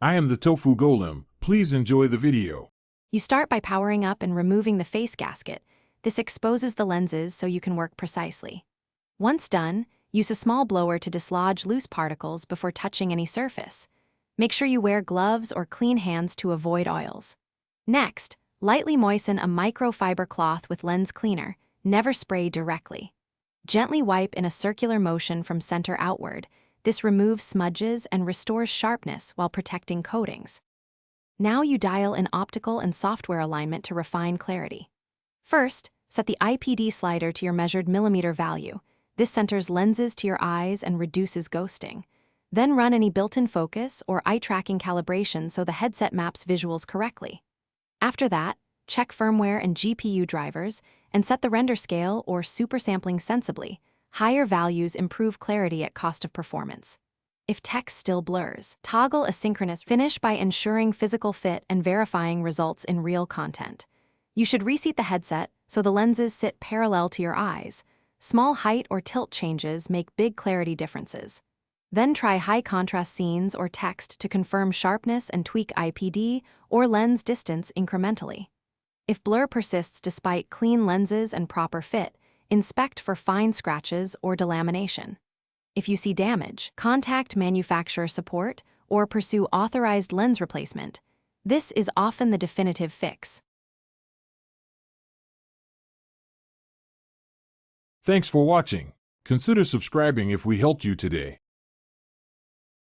I am the tofu golem. Please enjoy the video. You start by powering up and removing the face gasket. This exposes the lenses so you can work precisely. Once done, use a small blower to dislodge loose particles before touching any surface. Make sure you wear gloves or clean hands to avoid oils. Next, lightly moisten a microfiber cloth with lens cleaner. Never spray directly. Gently wipe in a circular motion from center outward. This removes smudges and restores sharpness while protecting coatings. Now you dial in optical and software alignment to refine clarity. First, set the IPD slider to your measured millimeter value. This centers lenses to your eyes and reduces ghosting. Then run any built-in focus or eye-tracking calibration so the headset maps visuals correctly. After that, check firmware and GPU drivers and set the render scale or supersampling sensibly. Higher values improve clarity at cost of performance. If text still blurs, toggle asynchronous finish by ensuring physical fit and verifying results in real content. You should reseat the headset so the lenses sit parallel to your eyes. Small height or tilt changes make big clarity differences. Then try high-contrast scenes or text to confirm sharpness and tweak IPD or lens distance incrementally. If blur persists despite clean lenses and proper fit, inspect for fine scratches or delamination. If you see damage, contact manufacturer support or pursue authorized lens replacement. This is often the definitive fix. Thanks for watching. Consider subscribing if we helped you today.